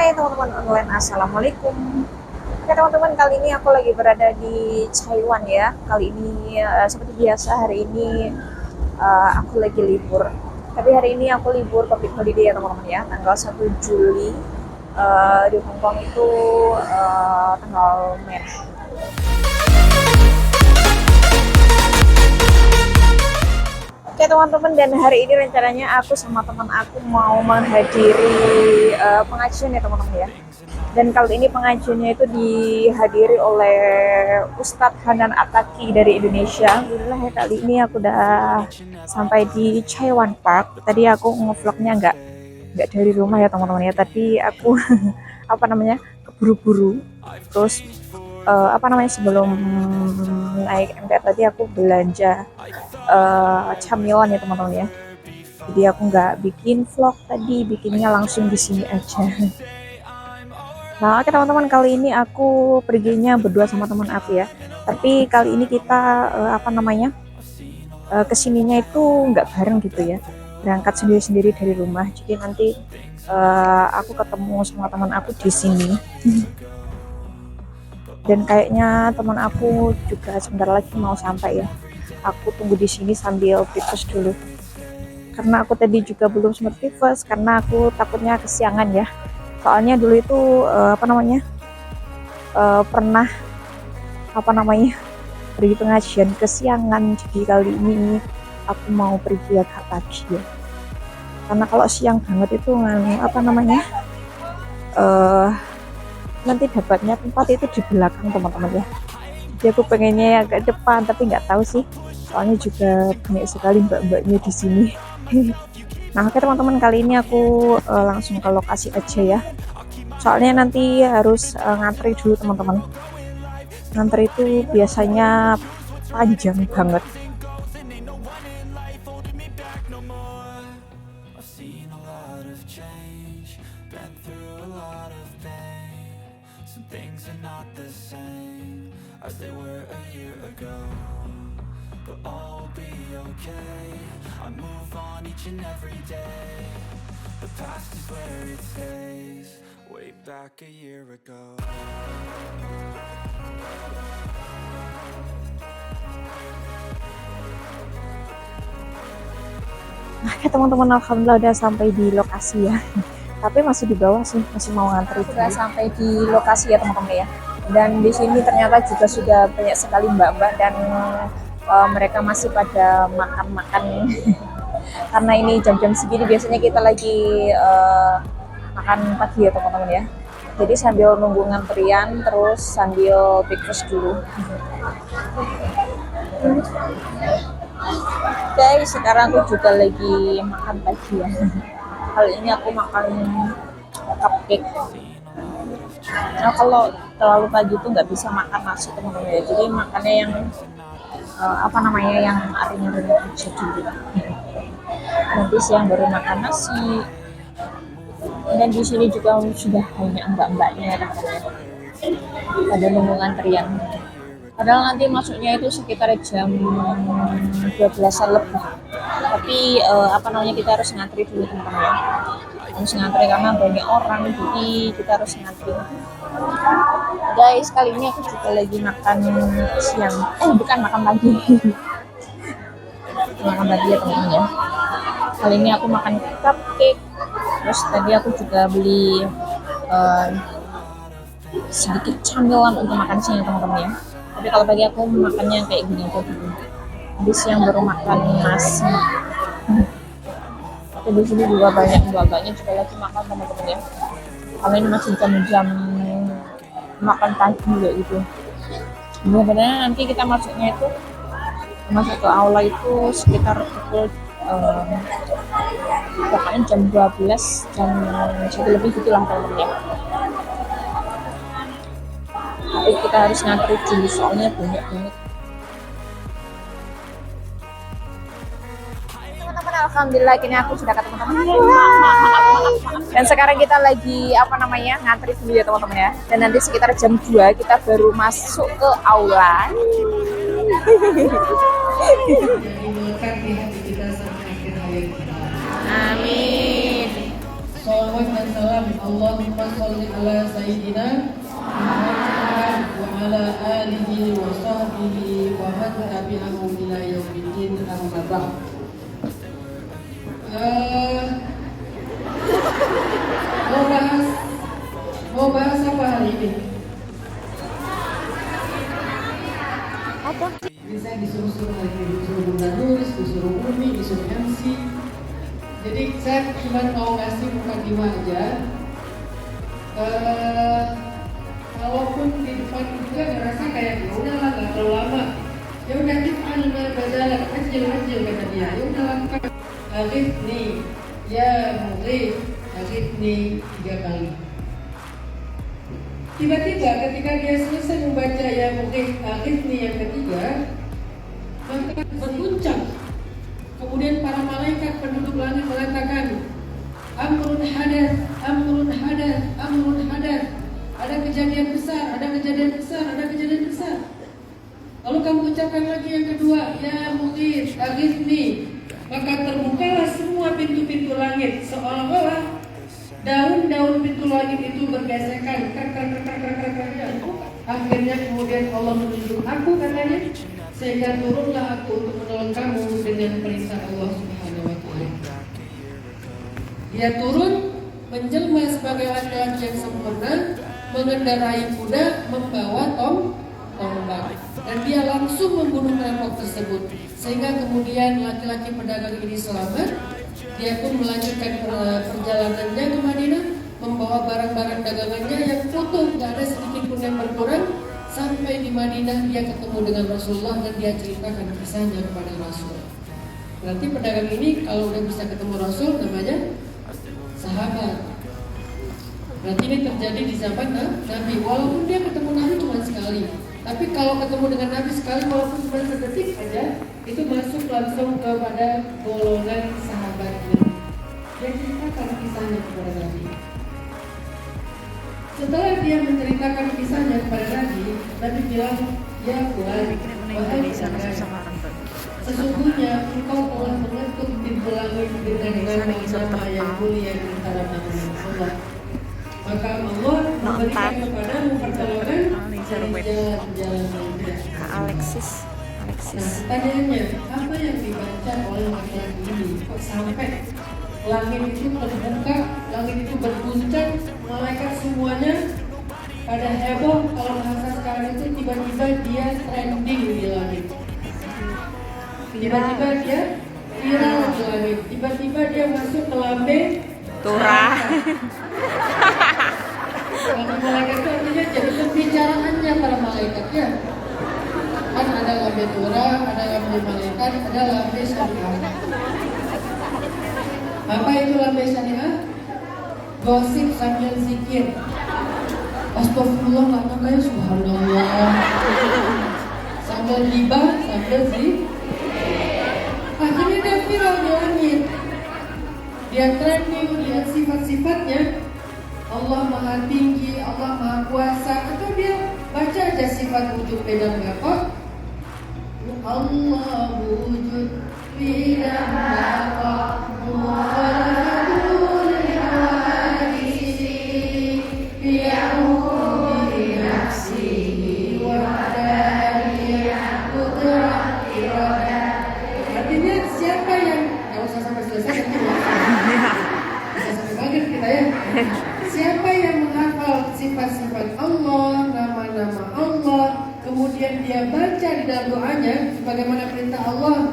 Hai teman-teman online, assalamualaikum. Oke teman-teman, kali ini aku lagi berada di Taiwan ya. Kali ini seperti biasa hari ini aku lagi libur. Tapi hari ini aku libur public holiday ya teman-teman ya. Tanggal 1 Juli di Hong Kong itu tanggal merah. Oke teman-teman, dan hari ini rencananya aku sama teman aku mau menghadiri pengajian ya teman-teman ya. Dan kali ini pengajiannya itu dihadiri oleh Ustadz Hanan Ataki dari Indonesia. Alhamdulillah ya, kali ini aku udah sampai di Chaiwan Park. Tadi aku ngevlognya nggak dari rumah ya teman-teman ya. Tadi aku keburu-buru. Terus sebelum naik MTR tadi aku belanja camilan ya teman-teman ya. Jadi aku nggak bikin vlog tadi, bikinnya langsung di sini aja. Nah, oke teman-teman, kali ini aku perginya berdua sama teman aku ya. Tapi kali ini kita kesininya itu nggak bareng gitu ya. Berangkat sendiri-sendiri dari rumah. Jadi nanti aku ketemu sama teman aku di sini. Dan kayaknya teman aku juga sebentar lagi mau sampai ya. Aku tunggu di sini sambil breakfast dulu. Karena aku tadi juga belum sempat breakfast karena aku takutnya kesiangan ya. Soalnya dulu itu pernah pergi pengajian kesiangan. Jadi kali ini aku mau pergi agak pagi ya. Karena kalau siang banget itu nanti dapatnya tempat itu di belakang teman-teman ya. Jadi aku pengennya agak depan tapi nggak tahu sih. Soalnya juga banyak sekali mbak-mbaknya di sini. Nah, oke teman-teman, kali ini aku langsung ke lokasi aja ya. Soalnya nanti harus ngantri dulu teman-teman. Ngantri itu biasanya panjang banget. But all will be okay. I move on each and every day. The past is where it stays. Way back a year ago. Nah, ya teman-teman, alhamdulillah udah sampai di lokasi ya. Tapi masih di bawah sih, masih mau ngantri. Sudah sampai di lokasi ya teman-teman ya. Dan di sini ternyata juga sudah banyak sekali mbak-mbak dan mereka masih pada makan-makan. Karena ini jam-jam segini biasanya kita lagi makan pagi ya teman-teman ya. Jadi sambil nunggu ngantrian terus sambil breakfast dulu. Guys, sekarang aku juga lagi makan pagi ya. Kali ini aku makan cupcake. Nah, kalau terlalu pagi itu nggak bisa makan nasi teman-teman ya. Jadi makannya yang yang ringan-ringan aja dulu. Nanti siang baru makan nasi. Dan di sini juga sudah banyak mbak-mbaknya teman-teman. Pada nunggu antrian. Padahal nanti masuknya itu sekitar jam 12-an lebih. Tapi kita harus ngantri dulu teman-teman ya. Harus ngantri karena banyak orang, jadi kita harus ngantri. Guys, kali ini aku juga lagi makan siang. Bukan makan pagi. Makan pagi ya teman-teman ya. Kali ini aku makan cupcake. Terus tadi aku juga beli sedikit camilan untuk makan siang teman-teman ya. Tapi kalau pagi aku makannya kayak gini aja dulu. Di siang baru makan nasi. Tapi di sini juga banyak mbak-mbaknya juga lagi makan teman-teman ya. Kalau ini masih jam-jam makan pagi kayak gitu. Sebenarnya nanti kita masuk ke aula itu sekitar pukul pokoknya jam 12, jam 1 lebih gitulah teman-teman ya. Tapi kita harus ngantri dulu soalnya banyak banget. Teman-teman, alhamdulillah kini aku sudah ketemu teman-teman. Dan sekarang kita lagi ngantri dulu ya teman-teman ya. Dan nanti sekitar jam 2 kita baru masuk ke aula. Amin. salawat dan salam. Allahumma sholli ala sayyidina Muhammad wa ala alihi wa sahbihi wa man tabi'ahum ila yaumiddin, amma ba'd. Mau bahas apa hari ini? Apa? Bisa disuruh-suruh lagi, disuruh Bunda Nuris, disuruh Umi, disuruh MC. Jadi saya cuma mau ngasih mukadimah aja. Walaupun di depan juga ngerasa kayak ya udahlah nggak terlalu lama. Ya udah kita berjalan kecil kata dia. Ya udah lakukan. Alif nih, ya Mughith, Alif nih 3 kali. Tiba-tiba ketika dia selesai membaca ya Mughith, Alif nih yang ketiga, maka berguncang. Kemudian para malaikat penduduk langit mengatakan, Amrun hadath, Amrun hadath, Amrun hadath. Ada kejadian besar, ada kejadian besar, ada kejadian besar. Lalu kamu ucapkan lagi yang kedua, ya Mughith, aghithni. Maka terbukalah semua pintu-pintu langit, seolah-olah daun-daun pintu langit itu bergesekan. Akhirnya kemudian Allah menunjuk aku katanya, sehingga turunlah aku untuk menolong kamu dengan perintah Allah Subhanahu wa Ta'ala. Dia turun menjelma sebagai laki-laki yang sempurna, mengendarai kuda, membawa tombak, dan dia langsung membunuh perampok tersebut. Sehingga kemudian laki-laki pedagang ini selamat. Dia pun melanjutkan perjalanannya ke Madinah, membawa barang-barang dagangannya yang utuh, tidak ada sedikit pun yang berkurang. Sampai di Madinah dia ketemu dengan Rasulullah dan dia ceritakan kisahnya kepada Rasul. Berarti pedagang ini kalau udah bisa ketemu Rasul namanya sahabat. Berarti ini terjadi di zaman Nabi. Walaupun dia ketemu Nabi cuma sekali, tapi kalau ketemu dengan Nabi sekali walaupun cuma sedetik aja, itu masuk langsung kepada golongan sahabatnya. Dia ceritakan kisahnya kepada Nabi. Setelah dia menceritakan kisahnya kepada Nabi, Nabi bilang, ya Fulan, wahai Fulan, sesungguhnya engkau telah mengetuk pintu langit dengan nama-nama yang mulia di antara nama Allah. Maka Allah memberikan kepadamu pertolongan dari jalan-jalan yang tidak. Alexis. Nah, pertanyaannya, apa yang dibaca oleh laki-laki ini? Kok sampai langit itu terbuka, langit itu berguncang, malaikat semuanya pada heboh. Kalau bahasa sekarang itu tiba-tiba dia trending di langit. Tiba-tiba dia viral di langit. Tiba-tiba dia masuk ke lambe Turah. Kalau malaikat itu artinya jadi pembicaraannya para malaikat ya. Kan ada lambe turah, ada lambe malaikat, ada lambe syariah. Apa itu lambe syariah? Gosip sambil zikir. Astagfirullah, nggak nyangka, subhanallah. Sambil gibah, sambil zikir. Akhirnya dia viral di langit. Dia trending, dia sifat-sifatnya. Allah Maha Tinggi, Allah Maha Kuasa. Atau dia baca aja sifat wujud beda berapa. Allah wujud beda berapa. Muhammadul Hadisi bi'amuri nafsihi wa hadaniya kudrah iradah. Artinya siapa yang nggak usah sampai selesai bisa sampai maghrib kita ya. Siapa yang menghafal sifat-sifat Allah, nama-nama Allah, kemudian dia baca di dalam doanya sebagaimana perintah Allah,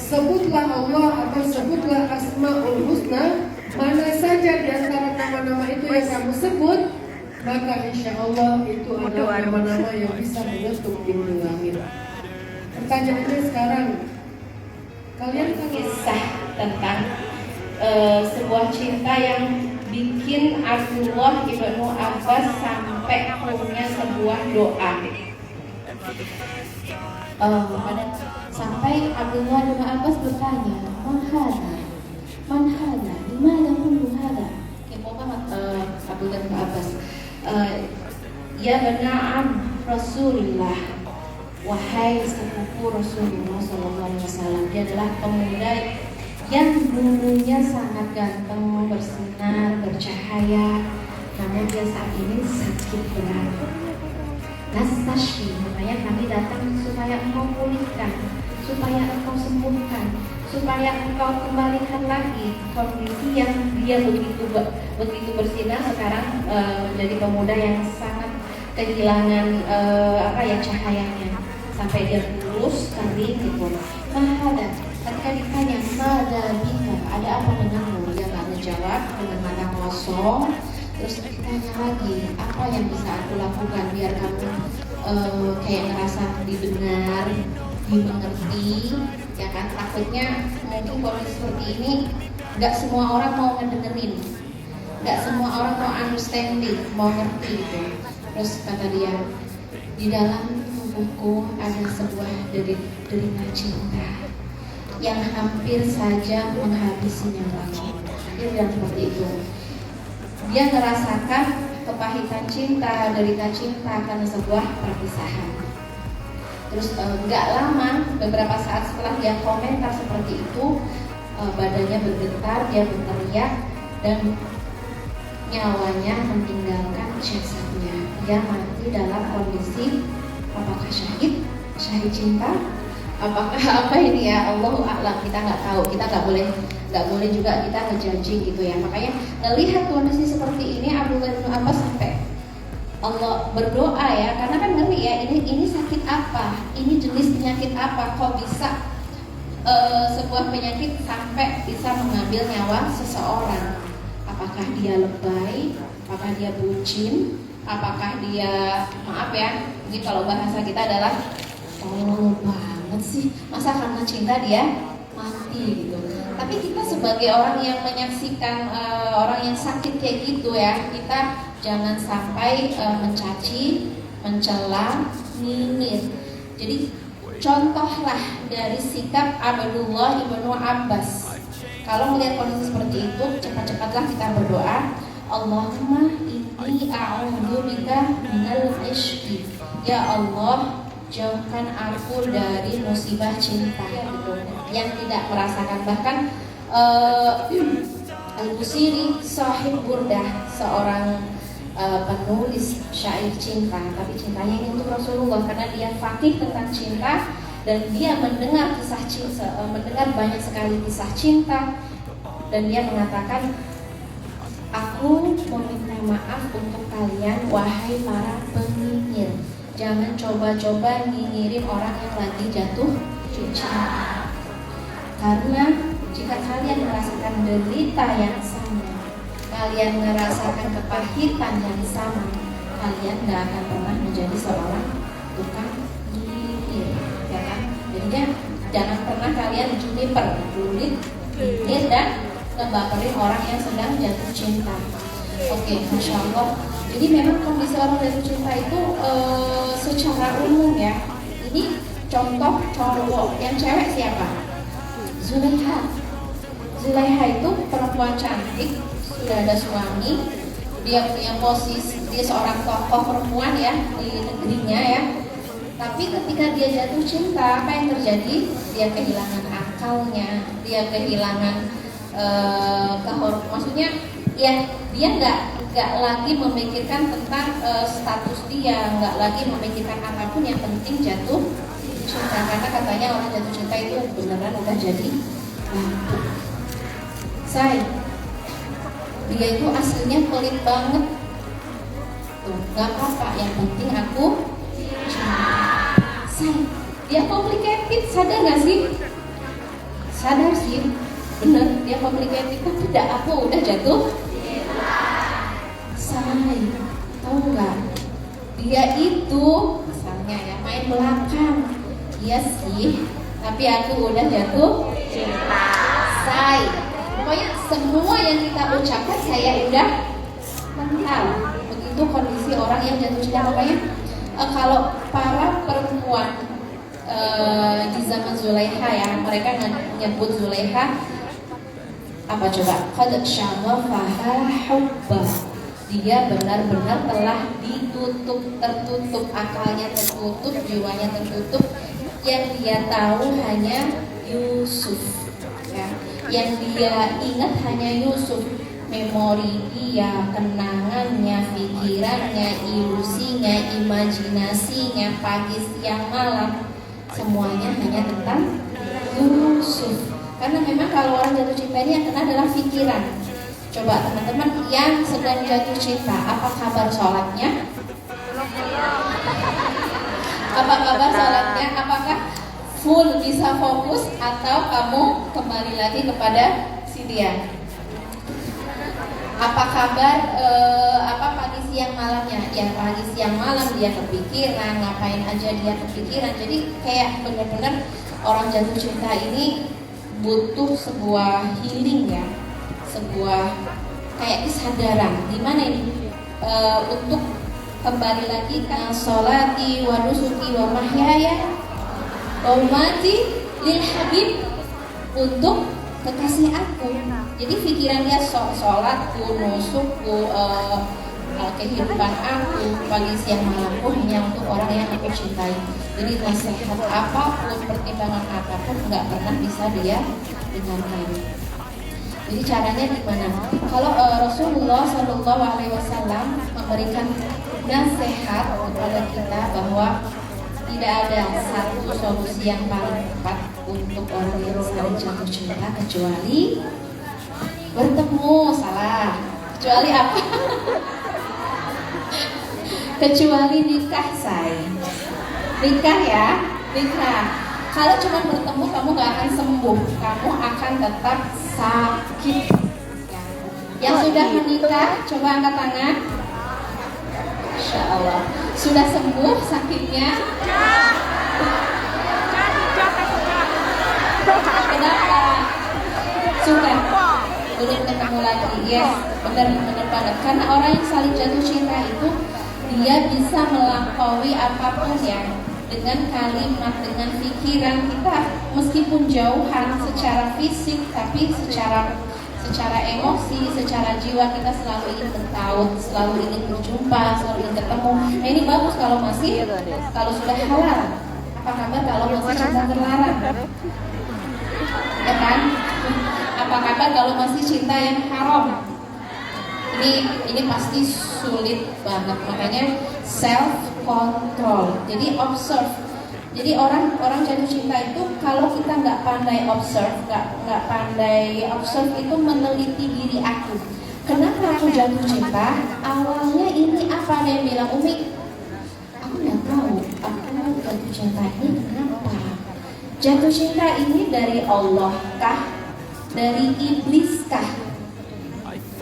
sebutlah Allah atau sebutlah Asmaul Husna, mana saja di antara nama-nama itu yang kamu sebut, maka insya Allah itu adalah nama-nama yang bisa menutup pintu langit. Pertanyaannya sekarang, kalian kisah tentang sebuah cinta yang bikin Abdullah ibnu Abbas sampai punya sebuah doa. Sampai Abdullah bin Abbas bertanya, Man hada, dimana kullu hada? Kepo banget Abdullah bin Abbas. Ya bena'am Rasulullah, wahai sepupu Rasulullah SAW. Dia adalah pemuda yang dulunya sangat ganteng, bersinar, bercahaya, namun dia saat ini sakit berat. Nastashfi, makanya kami datang supaya engkau pulihkan, supaya engkau sembuhkan, supaya engkau kembalikan lagi kondisi yang dia begitu bersinar sekarang menjadi pemuda yang sangat kehilangan cahayanya sampai dia kurus, kering gitu. Mahada, ketika ditanya Mada bika, ada apa denganmu? Dia nggak menjawab dengan mata kosong. Terus ditanya lagi, apa yang bisa aku lakukan biar kamu kayak ngerasa didengar, dimengerti, ya kan? Takutnya mungkin kondisi seperti ini nggak semua orang mau ngedengerin, nggak semua orang mau understanding, mau ngerti gitu. Terus kata dia, di dalam tubuhku ada sebuah derita cinta yang hampir saja menghabisi nyawaku. Dia bilang seperti itu. Dia merasakan kepahitan cinta, derita cinta karena sebuah perpisahan. Terus nggak lama, beberapa saat setelah dia komentar seperti itu, badannya bergetar, dia berteriak dan nyawanya meninggalkan jasadnya. Dia mati dalam kondisi apakah syahid cinta, apakah apa ini ya, Allahu a'lam, kita nggak tahu, kita nggak boleh juga kita ngejudging gitu ya. Makanya ngelihat kondisi seperti ini, Abdullah bin Abbas sampai Allah berdoa ya, karena kan ngeri ya, ini sakit apa, ini jenis penyakit apa, kok bisa sebuah penyakit sampai bisa mengambil nyawa seseorang. Apakah dia lebay, apakah dia bucin, apakah dia, maaf ya, ini kalau bahasa kita adalah tolol banget sih, masa karena cinta dia mati gitu. Tapi kita sebagai orang yang menyaksikan orang yang sakit kayak gitu ya, kita jangan sampai mencaci, mencela, nyinyir. Jadi contohlah dari sikap Abdullah ibnu Abbas. Kalau melihat kondisi seperti itu, cepat-cepatlah kita berdoa, Allahumma inni a'udzubika minal ishqi. Ya Allah, jauhkan aku dari musibah cinta gitu, yang tidak merasakan. Bahkan Al-Busiri sahib Burdah, seorang penulis syair cinta, tapi cintanya ini untuk Rasulullah karena dia faqih tentang cinta dan dia mendengar kisah cinta, mendengar banyak sekali kisah cinta, dan dia mengatakan, aku meminta maaf untuk kalian wahai para penyinyir, jangan coba-coba nyinyirin orang yang lagi jatuh cinta, karena jika kalian merasakan derita yang sama, kalian merasakan kepahitan yang sama, kalian gak akan pernah menjadi seorang tukang nyinyir, ya kan? Jadinya jangan pernah kalian julid, nyinyir dan ngebaperin orang yang sedang jatuh cinta. Oke, Masya Allah. Jadi memang kondisi orang jatuh cinta itu secara umum ya. Ini contoh cowok, yang cewek siapa? Zulaiha. Zulaiha itu perempuan cantik, sudah ada suami, dia punya posisi, dia seorang tokoh perempuan ya di negerinya ya. Tapi ketika dia jatuh cinta, apa yang terjadi? Dia kehilangan akalnya, dia kehilangan maksudnya ya dia nggak lagi memikirkan tentang status dia, nggak lagi memikirkan apapun, yang penting jatuh cinta. Karena katanya orang jatuh cinta itu beneran udah jadi lampu. Dia itu aslinya pelit banget tuh, nggak apa-apa, yang penting aku dia complicated, sadar gak sih? Sadar sih, bener, dia complicated, tapi tidak, aku udah jatuh. Tahu nggak? Dia itu misalnya ya main belakang, iya sih, tapi aku udah jatuh cinta. Pokoknya semua yang kita ucapkan saya udah mental. Begitu kondisi orang yang jatuh cinta. Makanya kalau para perempuan di zaman Zulaiha ya, mereka menyebut Zulaiha apa coba? Qad syaghafaha hubba. Dia benar-benar telah tertutup akalnya, tertutup jiwanya, tertutup. Yang dia tahu hanya Yusuf. Ya. Yang dia ingat hanya Yusuf. Memori dia, kenangannya, pikirannya, ilusinya, imajinasinya, pagi siang malam, semuanya hanya tentang Yusuf. Karena memang kalau orang jatuh cinta ini yang kena adalah pikiran. Coba teman-teman yang sedang jatuh cinta, apa kabar sholatnya? Apa kabar sholatnya? Apakah full bisa fokus atau kamu kembali lagi kepada si dia? Apa kabar pagi siang malamnya? Ya pagi siang malam dia kepikiran, ngapain aja dia kepikiran. Jadi kayak benar-benar orang jatuh cinta ini butuh sebuah healing ya, sebuah kayak kesadaran di mana ini untuk kembali lagi ke sholati wa nusuki wa mahyaya wa mamati lil habib, untuk kekasih aku. Jadi pikiran dia sholatku, nusukku, kehidupan aku, pagi siang malamku hanya untuk orang yang aku cintai. Jadi nasihat apapun, pertimbangan apapun nggak pernah bisa dia dengarkan. Jadi caranya gimana? Kalau Rasulullah Shallallahu Alaihi Wasallam memberikan nasihat kepada kita bahwa tidak ada satu solusi yang paling tepat untuk orang yang saling jatuh cinta kecuali bertemu. Salah. Kecuali apa? Kecuali nikah, say. Nikah ya, nikah. Kalau cuma bertemu kamu gak akan sembuh, kamu akan tetap sakit. Yang sudah menikah, coba angkat tangan. Insya Allah. Sudah sembuh sakitnya? Kenapa? Sudah. Belum ketemu lagi. Yes, benar banget. Karena orang yang saling jatuh cinta itu dia bisa melampaui apapun ya, dengan kalimat, dengan pikiran kita, meskipun jauhan secara fisik, tapi secara emosi, secara jiwa kita selalu ingin bertaut, selalu ingin berjumpa, selalu ingin ketemu. Nah ini bagus kalau sudah halal. Apa kabar kalau masih cinta terlarang? Ya kan? Apa kabar kalau masih cinta yang haram? Ini pasti sulit banget, makanya self control. Jadi observe. Jadi orang jatuh cinta itu kalau kita nggak pandai observe, nggak pandai observe itu meneliti diri aku. Kenapa aku jatuh cinta? Awalnya ini apa? Ada yang bilang, Umi, aku nggak tahu. Aku jatuh cinta ini kenapa? Jatuh cinta ini dari Allah kah? Dari iblis kah?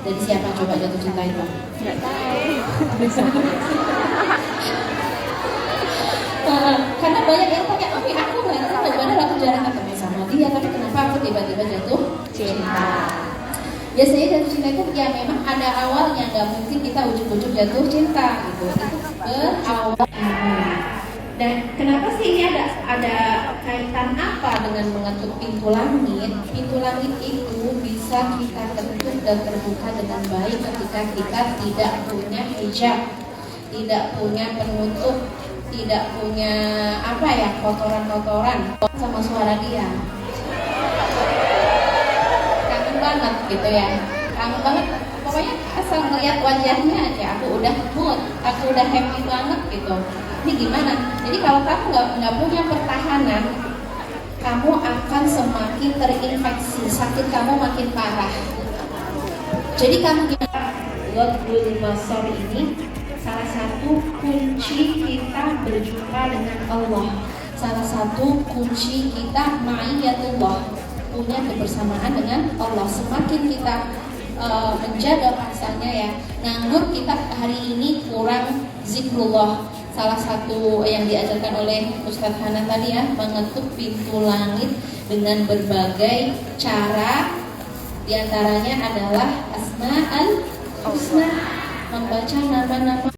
Dari siapa coba jatuh cinta itu? Nggak tahu. Karena banyak yang tanya, Umi aku nggak tahu, padahal aku jarang ketemu sama dia, tapi kenapa aku tiba-tiba jatuh cinta? Biasanya jatuh cinta itu ya memang ada awalnya, nggak mungkin kita ujuk-ujuk jatuh cinta gitu. Itu berawal. Dan kenapa sih ini ada kaitan apa dengan mengetuk pintu langit? Pintu langit itu bisa kita ketuk dan terbuka dengan baik ketika kita tidak punya hijab, tidak punya penutup, tidak punya kotoran-kotoran sama suara dia. Kangen banget gitu ya, kangen banget. Pokoknya asal ngeliat wajahnya aja aku udah mood, aku udah happy banget gitu. Ini gimana? Jadi kalau kamu nggak punya pertahanan, kamu akan semakin terinfeksi, sakit kamu makin parah. Jadi kamu gimana? Ghadul basar ini salah satu kunci kita berjumpa dengan Allah. Salah satu kunci kita ma'iyatullah, punya kebersamaan dengan Allah. Semakin kita menjaga pasannya ya, nganggur kita hari ini kurang zikrullah. Salah satu yang diajarkan oleh Ustadz Hana tadi ya, mengetuk pintu langit dengan berbagai cara. Di antaranya adalah Asma'ul Husna, membaca nama-nama